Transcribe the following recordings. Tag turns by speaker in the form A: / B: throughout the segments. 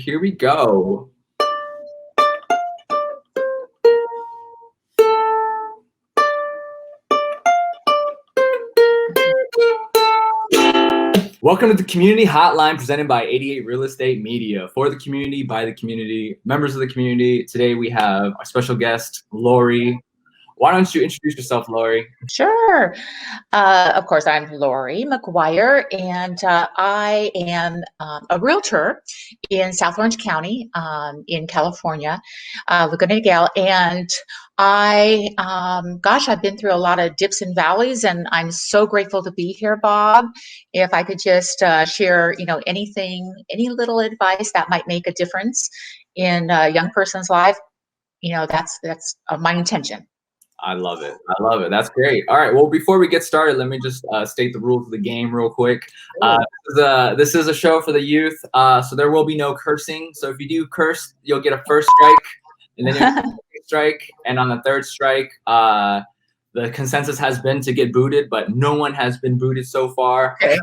A: here we go. Welcome to the Community Hotline presented by 88 Real Estate Media. For the community, by the community, members of the community. Today we have our special guest, Lori. Why don't you introduce yourself, Lori?
B: Sure. Of course, I'm Lori McGuire, and I am a realtor in South Orange County in California, Laguna. And I've been through a lot of dips and valleys, and I'm so grateful to be here, Bob. If I could just share, anything, any little advice that might make a difference in a young person's life, that's my intention.
A: I love it. I love it. That's great. All right. Well, before we get started, let me just state the rules of the game real quick. This is a show for the youth, so there will be no cursing. So if you do curse, you'll get a first strike, and then you'll get a second strike. And on the third strike, the consensus has been to get booted, but no one has been booted so far.
B: Okay.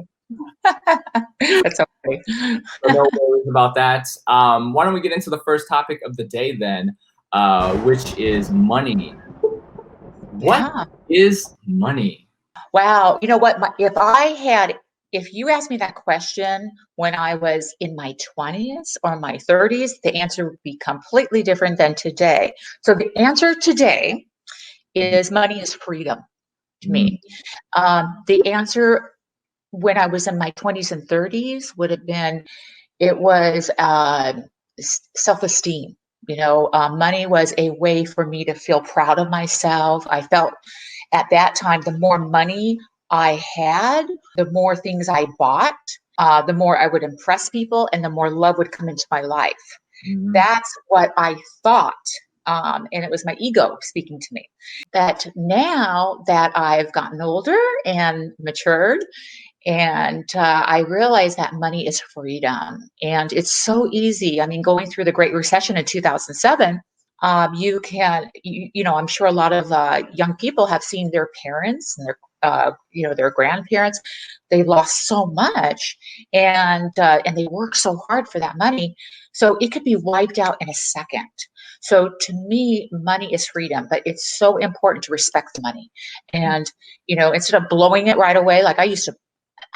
B: That's okay.
A: So no worries about that. Why don't we get into the first topic of the day then, which is money. What is money?
B: Wow. You know what? If you asked me that question when I was in my 20s or my 30s, the answer would be completely different than today. So the answer today is money is freedom to me. The answer when I was in my 20s and 30s would have been, it was self-esteem. Money was a way for me to feel proud of myself. I felt at that time, the more money I had, the more things I bought, the more I would impress people, and the more love would come into my life. That's what I thought. And it was my ego speaking to me. That now that I've gotten older and matured, and I realized that money is freedom, and it's so easy. I mean, going through the Great Recession in 2007, I'm sure a lot of young people have seen their parents and their grandparents. They lost so much, and they worked so hard for that money, so it could be wiped out in a second. So to me, money is freedom, but it's so important to respect the money, and instead of blowing it right away, like I used to.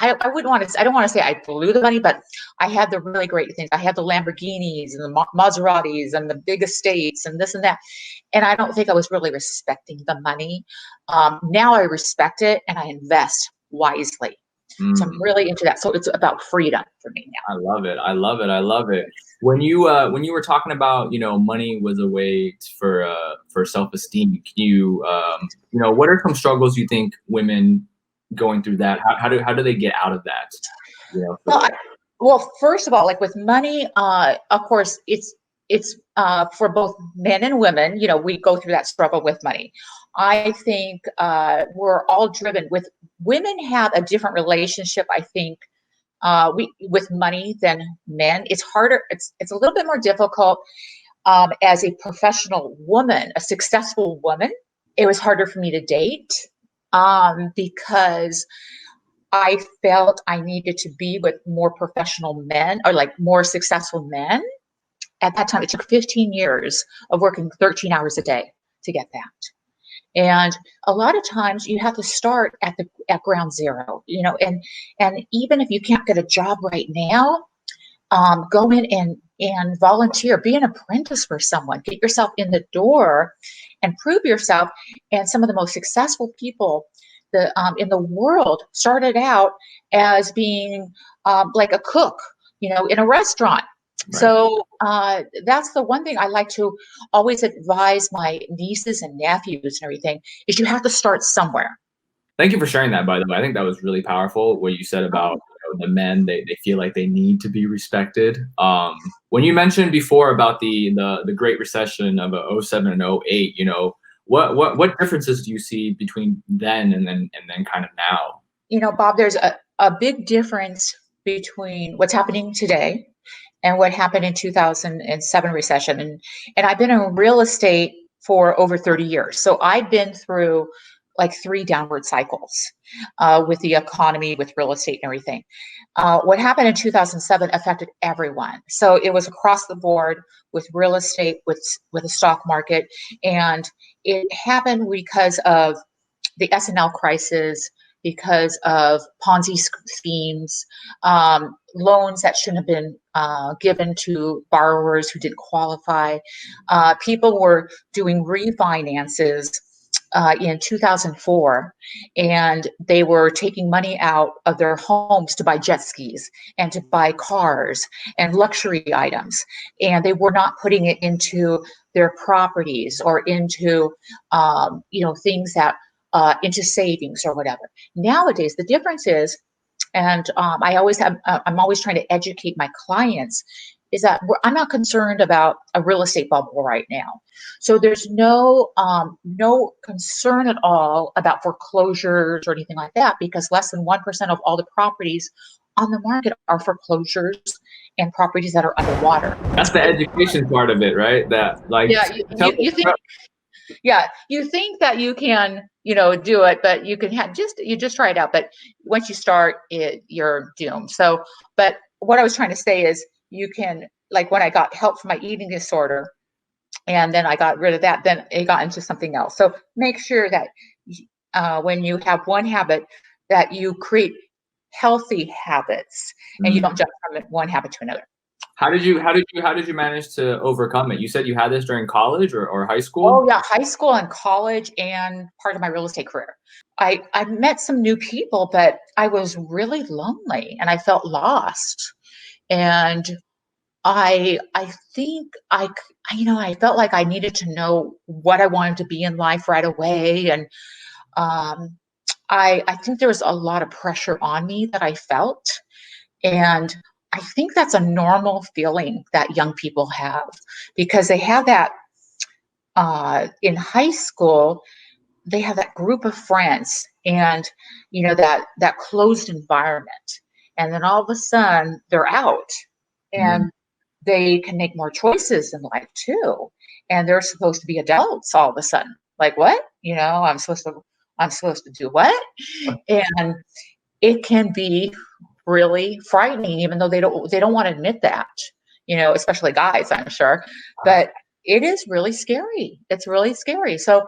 B: I don't want to say I blew the money, but I had the really great things. I had the Lamborghinis and the Maseratis and the big estates and this and that. And I don't think I was really respecting the money. Now I respect it and I invest wisely. So I'm really into that. So it's about freedom for me now.
A: I love it. I love it. I love it. When you were talking about, money was a way for self-esteem, can you, what are some struggles you think women going through that, how do they get out of that?
B: Well, first of all, like with money, of course it's for both men and women. We go through that struggle with money. I think we're all driven. With women have a different relationship, I think, with money than men. It's harder. It's a little bit more difficult as a professional woman, a successful woman. It was harder for me to date. Because I felt I needed to be with more professional men or like more successful men. At that time, it took 15 years of working 13 hours a day to get that. And a lot of times you have to start at ground zero, and even if you can't get a job right now, go in and volunteer, be an apprentice for someone, get yourself in the door and prove yourself. And some of the most successful people in the world started out as being like a cook, in a restaurant. Right. So that's the one thing I like to always advise my nieces and nephews and everything is you have to start somewhere.
A: Thank you for sharing that, by the way. I think that was really powerful what you said about the men, they feel like they need to be respected. When you mentioned before about the Great Recession of 07 and 08, what differences do you see between then and then kind of now?
B: Bob, there's a big difference between what's happening today and what happened in 2007 recession. And I've been in real estate for over 30 years. So I've been through like 3 downward cycles with the economy, with real estate and everything. What happened in 2007 affected everyone. So it was across the board with real estate, with the stock market, and it happened because of the S&L crisis, because of Ponzi schemes, loans that shouldn't have been given to borrowers who didn't qualify. People were doing refinances in 2004, and they were taking money out of their homes to buy jet skis and to buy cars and luxury items, and they were not putting it into their properties or into things that into savings or whatever. Nowadays, the difference is, and I'm always trying to educate my clients, is that I'm not concerned about a real estate bubble right now. So there's no concern at all about foreclosures or anything like that, because less than 1% of all the properties on the market are foreclosures and properties that are underwater.
A: That's the education part of it, right? That like,
B: yeah, you think you think that you can, do it, but you can just try it out. But once you start it, you're doomed. So, but what I was trying to say is you can, like when I got help for my eating disorder and then I got rid of that, then it got into something else. So make sure that when you have one habit, that you create healthy habits and you don't jump from one habit to another.
A: How did you manage to overcome it? You said you had this during college or high school?
B: Oh yeah, high school and college and part of my real estate career. I met some new people, but I was really lonely and I felt lost. And I think I felt like I needed to know what I wanted to be in life right away. And I think there was a lot of pressure on me that I felt. And I think that's a normal feeling that young people have, because they have that in high school, they have that group of friends and that closed environment. And then all of a sudden they're out and they can make more choices in life too. And they're supposed to be adults all of a sudden. Like what? I'm supposed to do what? And it can be really frightening, even though they don't want to admit that, especially guys, I'm sure. But it is really scary. It's really scary. So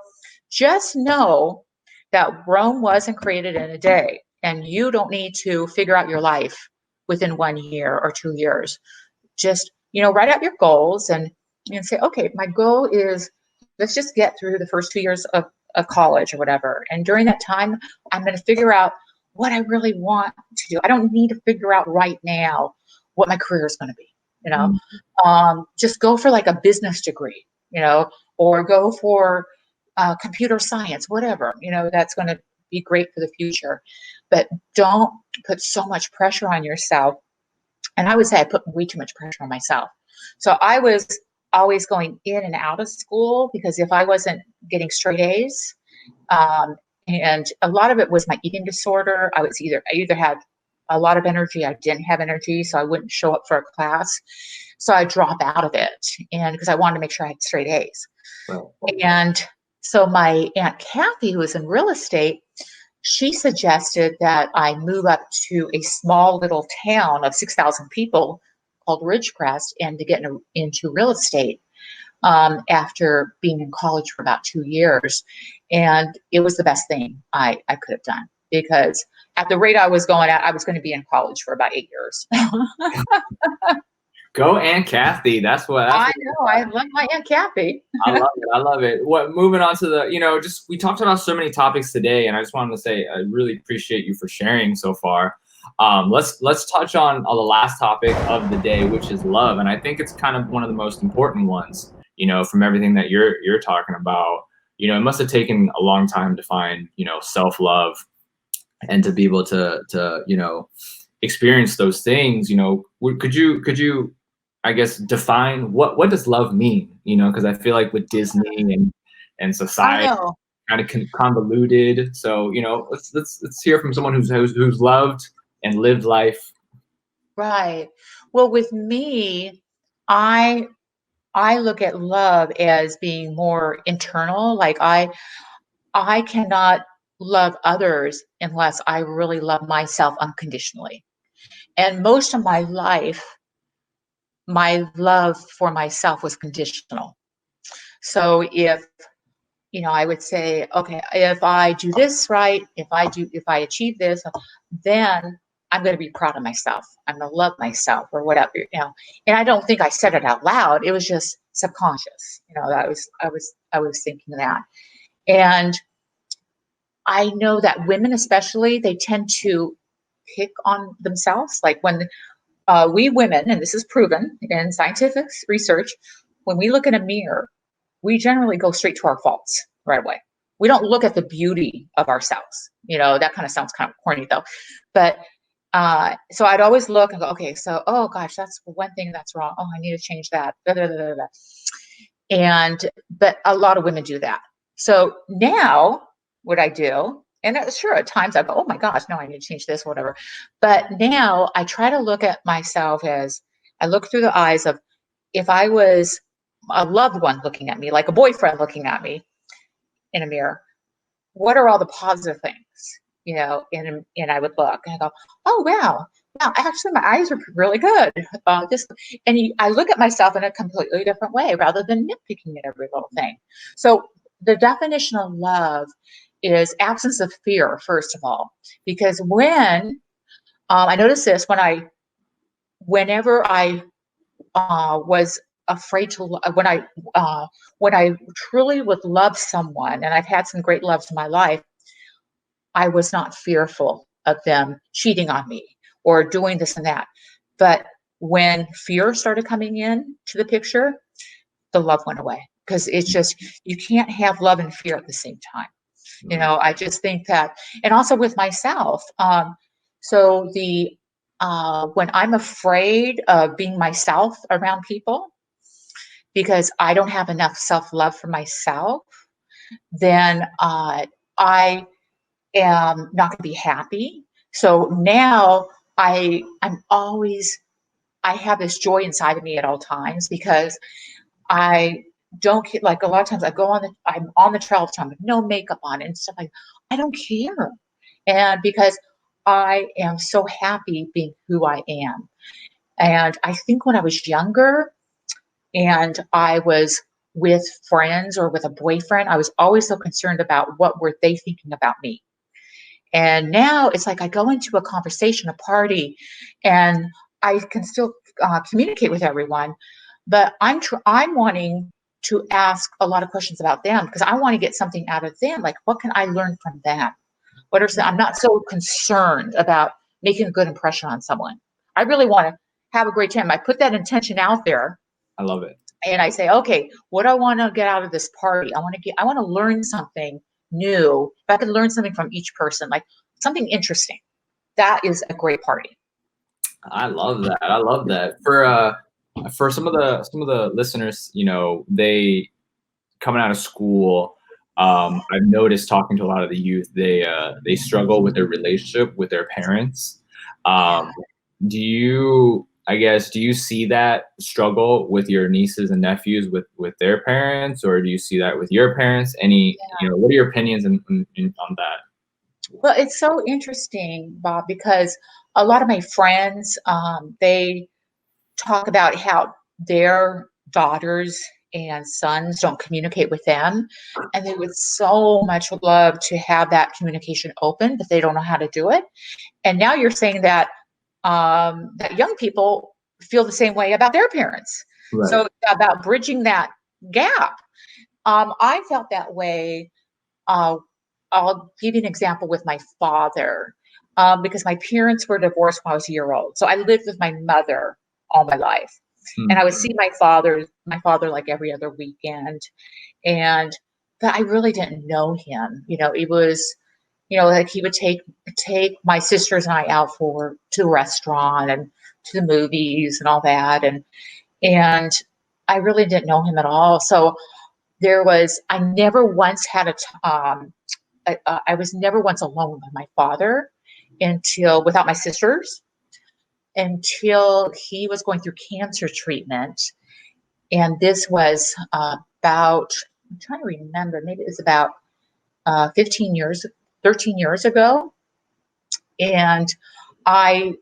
B: just know that Rome wasn't created in a day, and you don't need to figure out your life within 1 year or 2 years. Just, write out your goals and say, okay, my goal is, let's just get through the first 2 years of college or whatever. And during that time, I'm going to figure out what I really want to do. I don't need to figure out right now what my career is going to be, just go for like a business degree, or go for computer science, whatever, that's going to be great for the future. But don't put so much pressure on yourself. And I would say I put way too much pressure on myself. So I was always going in and out of school, because if I wasn't getting straight A's, and a lot of it was my eating disorder. I either had a lot of energy, I didn't have energy, so I wouldn't show up for a class. So I'd drop out of it, and because I wanted to make sure I had straight A's.
A: Wow.
B: And so my Aunt Kathy, who was in real estate, she suggested that I move up to a small little town of 6,000 people called Ridgecrest and to get into real estate after being in college for about 2 years. And it was the best thing I could have done, because at the rate I was going at, I was going to be in college for about 8 years.
A: Go Aunt Kathy. That's what
B: I know. I love my Aunt Kathy.
A: I love it. Moving on to the, we talked about so many topics today, and I just wanted to say I really appreciate you for sharing so far. Let's touch on the last topic of the day, which is love. And I think it's kind of one of the most important ones, from everything that you're talking about. It must have taken a long time to find, self-love and to be able to experience those things. Could you I guess define what does love mean? Because I feel like with Disney and society kind of convoluted. So let's hear from someone who's loved and lived life.
B: Right. Well, with me, I look at love as being more internal. Like I cannot love others unless I really love myself unconditionally. And most of my life, my love for myself was conditional. So I would say, okay, if I do this right, if I achieve this, then I'm going to be proud of myself. I'm going to love myself or whatever. And I don't think I said it out loud. It was just subconscious. That I was thinking that. And I know that women, especially, they tend to pick on themselves. Like when we women, and this is proven in scientific research, when we look in a mirror, we generally go straight to our faults right away. We don't look at the beauty of ourselves. That kind of sounds kind of corny though. But so I'd always look and go, okay, so, oh gosh, that's one thing that's wrong. Oh, I need to change that. Da, da, da, da, da. But a lot of women do that. So now what I do, and sure, at times I go, oh my gosh, no, I need to change this, whatever. But now I try to look at myself as I look through the eyes of, if I was a loved one looking at me, like a boyfriend looking at me in a mirror, what are all the positive things? And I would look and I go, oh wow, actually my eyes are really good. I look at myself in a completely different way rather than nitpicking at every little thing. So the definition of love is absence of fear, first of all, because when I noticed this whenever I was afraid to when I truly would love someone, and I've had some great loves in my life, I was not fearful of them cheating on me or doing this and that. But when fear started coming in to the picture, the love went away, because it's just, you can't have love and fear at the same time. I just think that, and also with myself. So when I'm afraid of being myself around people, because I don't have enough self-love for myself, then I am not going to be happy. So now I have this joy inside of me at all times, because I don't care. Like a lot of times I'm on the trail time with no makeup on and stuff like, I don't care. And because I am so happy being who I am. And I think when I was younger and I was with friends or with a boyfriend, I was always so concerned about what were they thinking about me. And now it's like I go into a conversation, a party, and I can still communicate with everyone, but I'm wanting to ask a lot of questions about them, because I want to get something out of them. Like, what can I learn from them? I'm not so concerned about making a good impression on someone. I really want to have a great time. I put that intention out there.
A: I love it.
B: And I say, okay, what do I want to get out of this party? I want to learn something new. If I could learn something from each person, like something interesting, that is a great party.
A: I love that. I love that. For some of the listeners, they coming out of school, I've noticed talking to a lot of the youth, they struggle with their relationship with their parents. Do you see that struggle with your nieces and nephews with their parents, or do you see that with your parents? What are your opinions on that?
B: Well, it's so interesting, Bob, because a lot of my friends, they talk about how their daughters and sons don't communicate with them, and they would so much love to have that communication open, but they don't know how to do it. And now you're saying that that young people feel the same way about their parents.
A: Right.
B: So about bridging that gap, I felt that way. I'll give you an example with my father, because my parents were divorced when I was a year old. So I lived with my mother all my life. And I would see my father like every other weekend. But I really didn't know him. It was, like he would take my sisters and I out to a restaurant and to the movies and all that. And I really didn't know him at all. So I never once had I was never once alone with my father without my sisters, until he was going through cancer treatment. And this was I'm trying to remember, maybe it was about 15 years 13 years ago. And I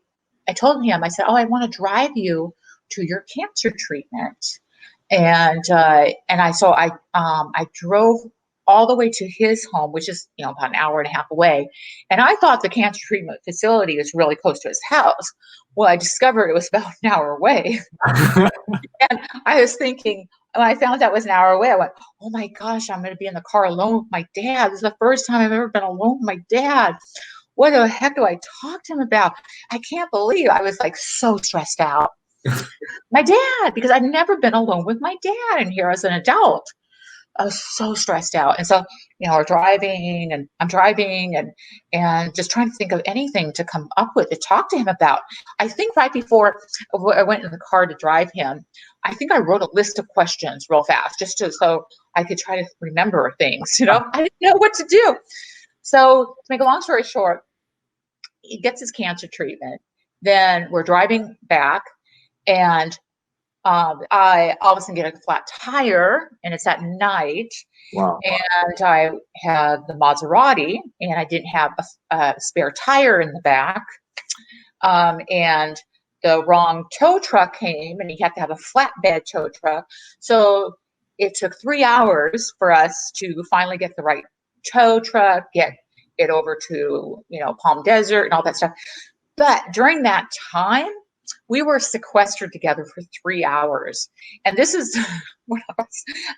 B: told him, I said, oh, I want to drive you to your cancer treatment. I drove all the way to his home, which is, about an hour and a half away. And I thought the cancer treatment facility was really close to his house. Well, I discovered it was about an hour away. And I was thinking, when I found out it was an hour away, I went, oh my gosh, I'm going to be in the car alone with my dad. This is the first time I've ever been alone with my dad. What the heck do I talk to him about? I can't believe I was like so stressed out. My dad, because I've never been alone with my dad in here as an adult. I was so stressed out. And so, we're driving and I'm driving and just trying to think of anything to come up with to talk to him about. I think right before I went in the car to drive him, I think I wrote a list of questions real fast so I could try to remember things, I didn't know what to do. So to make a long story short, he gets his cancer treatment. Then we're driving back and I all of a sudden get a flat tire and it's at night.
A: Wow.
B: And I had the Maserati and I didn't have a spare tire in the back. And the wrong tow truck came and he had to have a flatbed tow truck. So it took 3 hours for us to finally get the right tow truck, get it over to, Palm Desert and all that stuff. But during that time, we were sequestered together for 3 hours. And this is what I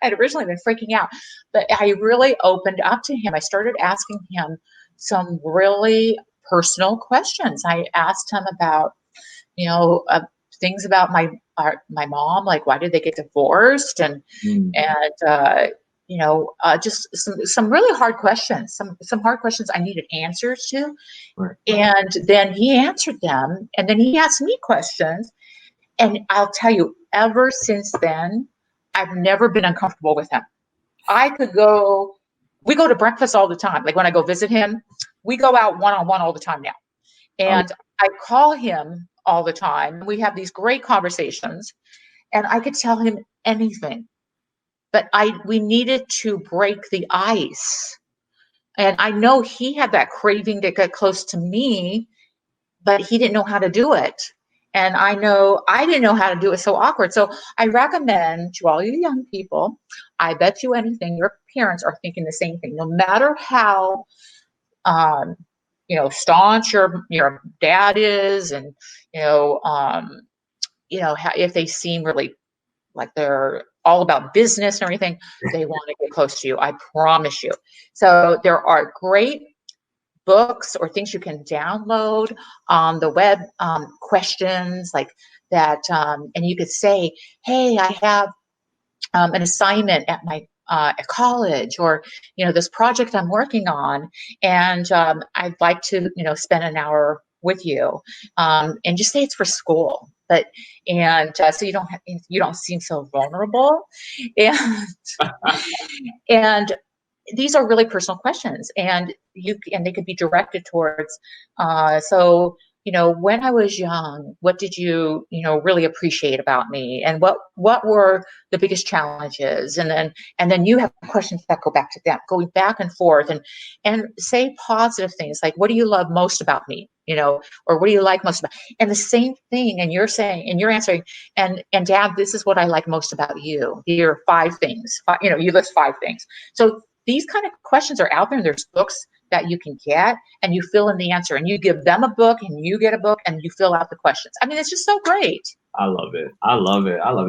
B: had originally been freaking out. But I really opened up to him. I started asking him some really personal questions. I asked him about, things about my mom, like why did they get divorced? Just some really hard questions, some hard questions I needed answers to.
A: Right.
B: And then he answered them. And then he asked me questions. And I'll tell you, ever since then, I've never been uncomfortable with him. We go to breakfast all the time. Like when I go visit him, we go out one-on-one all the time now. And I call him all the time. We have these great conversations and I could tell him anything. But we needed to break the ice. And I know he had that craving to get close to me, but he didn't know how to do it. And I know I didn't know how to do it. So awkward. So I recommend to all you young people, I bet you anything, your parents are thinking the same thing. No matter how, staunch your dad is and, if they seem really like they're all about business and everything, they want to get close to you. I promise you. So there are great books or things you can download on the web, questions like that. And you could say, hey, I have an assignment at my at college, or this project I'm working on, and I'd like to spend an hour with you, and just say it's for school. So you don't seem so vulnerable, and and these are really personal questions, and they could be directed towards. When I was young, what did you really appreciate about me, and what were the biggest challenges, and then you have questions that go back to them, going back and forth, and say positive things like, what do you love most about me, or what do you like most about, and the same thing, and you're saying, and you're answering, and Dad, this is what I like most about you. Here are 5 things. You list 5 things. So these kind of questions are out there, and there's books that you can get, and you fill in the answer, and you give them a book and you get a book and you fill out the questions. I mean, it's just so great.
A: I love it.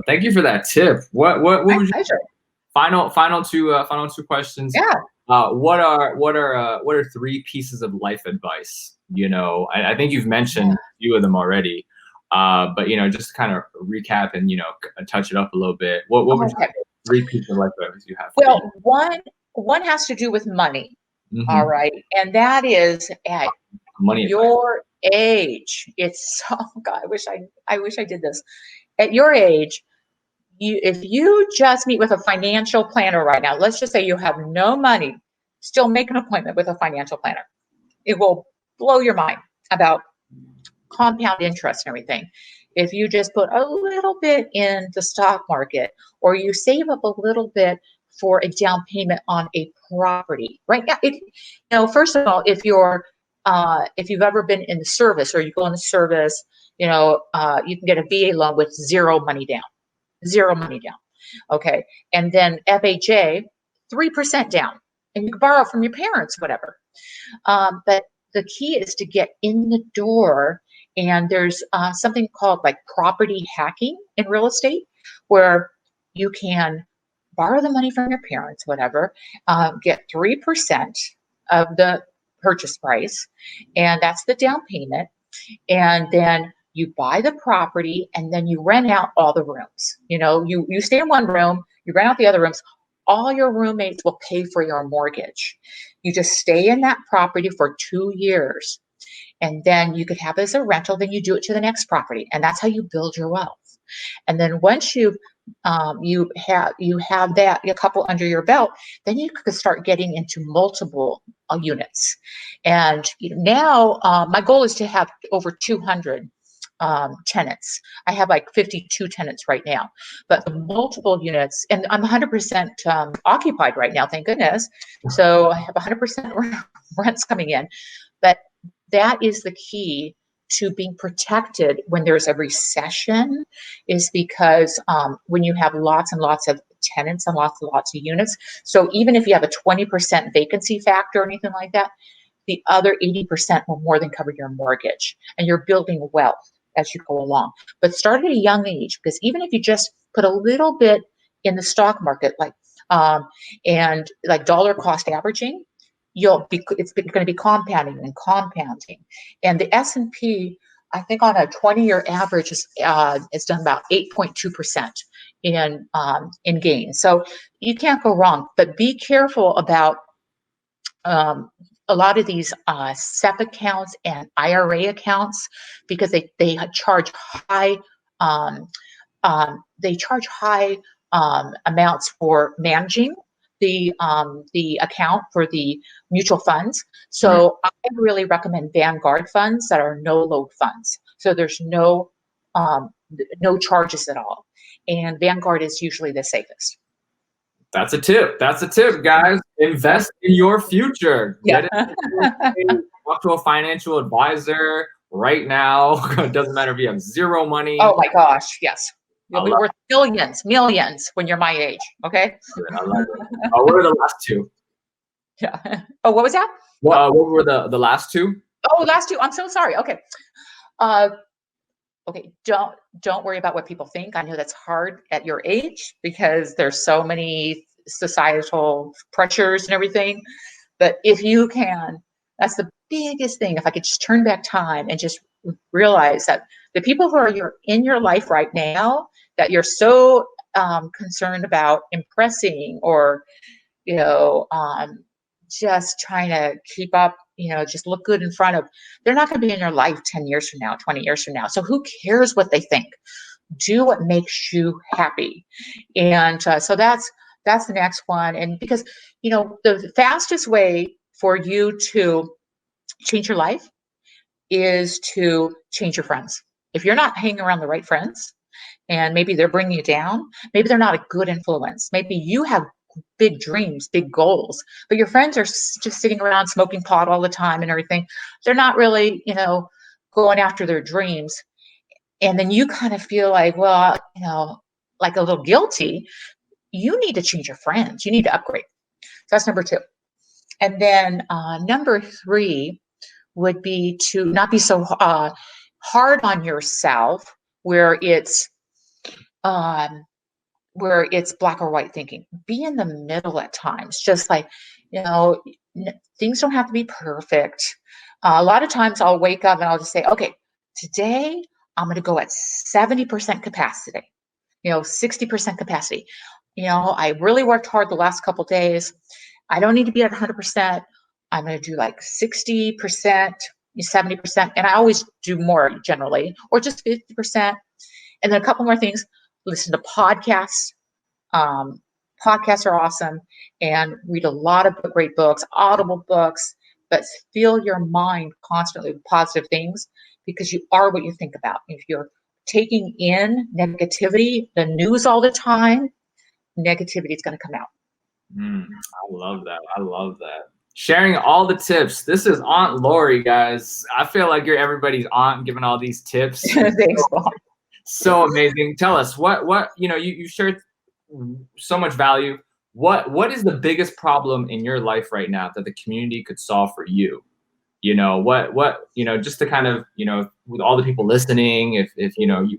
A: Thank you for that tip. What would you, final two questions.
B: Yeah.
A: What are 3 pieces of life advice? I think you've mentioned a few of them already. But just to kind of recap and touch it up a little bit. What would you say 3 pieces of life advice you have?
B: Well, one has to do with money.
A: Mm-hmm.
B: All right. And that is at your age. It's God, I wish I did this. At your age, if you just meet with a financial planner right now, let's just say you have no money, still make an appointment with a financial planner. It will blow your mind about compound interest and everything. If you just put a little bit in the stock market, or you save up a little bit for a down payment on a property right now? First of all, if you've ever been in the service or you go in the service, you can get a VA loan with zero money down. Zero money down. Okay. And then FHA, 3% down. And you can borrow from your parents, whatever. But the key is to get in the door. And there's something called like property hacking in real estate, where you can borrow the money from your parents, whatever, get 3% of the purchase price. And that's the down payment. And then you buy the property and then you rent out all the rooms. You stay in one room, you rent out the other rooms. All your roommates will pay for your mortgage. You just stay in that property for 2 years. And then you could have it as a rental, then you do it to the next property. And that's how you build your wealth. And then once you have that a couple under your belt, then you could start getting into multiple units. And now my goal is to have over 200 tenants. I have like 52 tenants right now, but the multiple units, and I'm 100% occupied right now, thank goodness. So I have 100% rents coming in, but that is the key to being protected when there's a recession, is because when you have lots and lots of tenants and lots of units, so even if you have a 20% vacancy factor or anything like that, the other 80% will more than cover your mortgage, and you're building wealth as you go along. But start at a young age, because even if you just put a little bit in the stock market, and like dollar cost averaging, it's going to be compounding and compounding. And the S&P, I think on a 20-year average is done about 8.2% in gains. So you can't go wrong, but be careful about a lot of these SEP accounts and IRA accounts, because they charge high amounts for managing the account for the mutual funds. So I really recommend Vanguard funds that are no load funds. So there's no charges at all. And Vanguard is usually the safest.
A: That's a tip. Guys. Invest in your future.
B: Yeah.
A: Talk to a financial advisor right now. It doesn't matter if you have zero money.
B: Oh my gosh, yes. You'll be worth millions when you're my age. Okay.
A: I love it. What are the last two?
B: Yeah. Oh, what was that?
A: What were the last two?
B: Oh, last two. I'm so sorry. Okay. Okay. Don't worry about what people think. I know that's hard at your age because there's so many societal pressures and everything. But if you can, that's the biggest thing. If I could just turn back time and just realize that the people who are in your life right now that you're so concerned about impressing, or just trying to keep up, just look good in front of, they're not going to be in your life 10 years from now, 20 years from now. So who cares what they think? Do what makes you happy. And so that's the next one. And because the fastest way for you to change your life is to change your friends. If you're not hanging around the right friends, and maybe they're bringing you down, maybe they're not a good influence, maybe you have big dreams, big goals, but your friends are just sitting around smoking pot all the time and everything. They're not really, going after their dreams. And then you kind of feel like, well, like a little guilty. You need to change your friends. You need to upgrade. So that's number 2. And then number 3 would be to not be so hard on yourself, where it's black or white thinking. Be in the middle at times. Just like, things don't have to be perfect. A lot of times I'll wake up and I'll just say, okay, today I'm going to go at 70% capacity, 60% capacity. I really worked hard the last couple days. I don't need to be at 100%. I'm going to do like 60%, 70%. And I always do more generally, or just 50%. And then a couple more things. Listen to podcasts. Podcasts are awesome. And read a lot of great books, audible books, but fill your mind constantly with positive things, because you are what you think about. If you're taking in negativity, the news all the time, negativity is going to come out.
A: I love that. I love that. Sharing all the tips. This is Aunt Lori, guys. I feel like you're everybody's aunt giving all these tips.
B: Thanks, Bob.
A: So amazing. Tell us what you shared so much value. What is the biggest problem in your life right now that the community could solve for you? What just to kind of, with all the people listening, if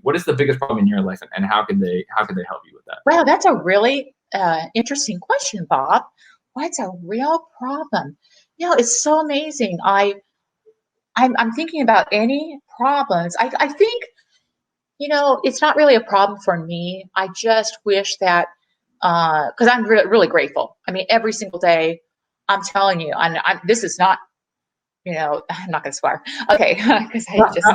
A: what is the biggest problem in your life, and how can they help you with that?
B: Wow, that's a really interesting question, Bob. What's a real problem? It's so amazing. I'm thinking about any problems. I think, it's not really a problem for me. I just wish that, because I'm really grateful. I mean, every single day, I'm telling you, this is not, I'm not going to swear. Okay, because I just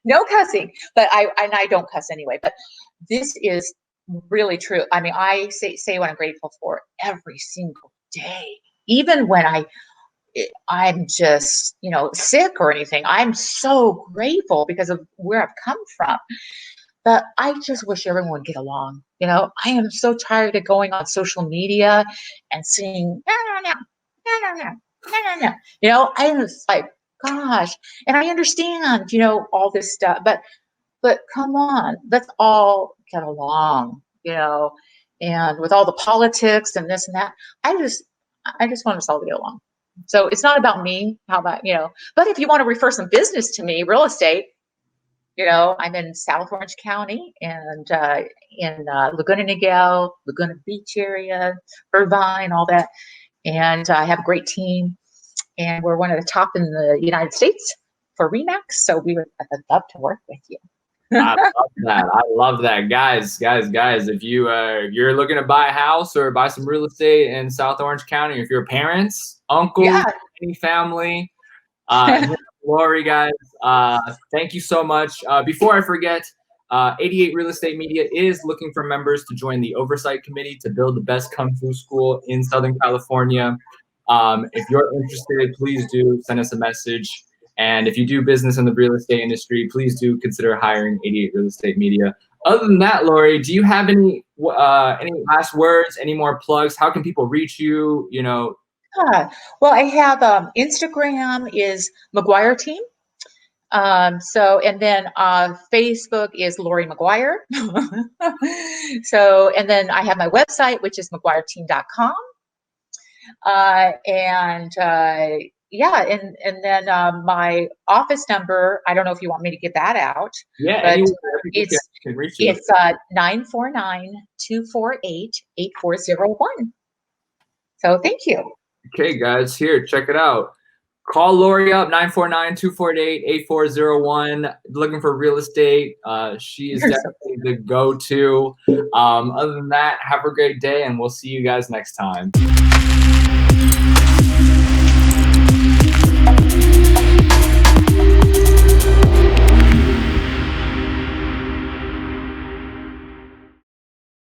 B: no cussing, but I don't cuss anyway. But this is really true. I mean, I say what I'm grateful for every single day, even when I'm just, sick or anything. I'm so grateful because of where I've come from. But I just wish everyone would get along. I am so tired of going on social media and seeing no. I was like, gosh, and I understand, all this stuff, but come on, let's all get along, and with all the politics and this and that, I just want us all to get along. So it's not about me. How about, but if you want to refer some business to me, real estate, I'm in South Orange County and in Laguna, Nigel, Laguna Beach area, Irvine, all that. And I have a great team, and we're one of the top in the United States for Remax. So we would love to work with you.
A: I love that. I love that, guys. If you're looking to buy a house or buy some real estate in South Orange County, if you're parents, uncles, any family, Lori, guys, thank you so much. Before I forget, 88 Real Estate Media is looking for members to join the oversight committee to build the best Kung Fu school in Southern California. If you're interested, please do send us a message. And if you do business in the real estate industry, please do consider hiring 88 Real Estate Media. Other than that, Lori, do you have any last words, any more plugs? How can people reach you?
B: Well, I have Instagram is McGuire Team. And then Facebook is Lori McGuire. And then I have my website, which is McGuireTeam.com. And then my office number, I don't know if you want me to get that out.
A: Yeah,
B: but
A: it's
B: 949-248-8401. So thank you.
A: Okay, guys, here, check it out. Call Lori up, 949-248-8401. Looking for real estate. She is definitely the go-to. Other than that, have a great day, and we'll see you guys next time.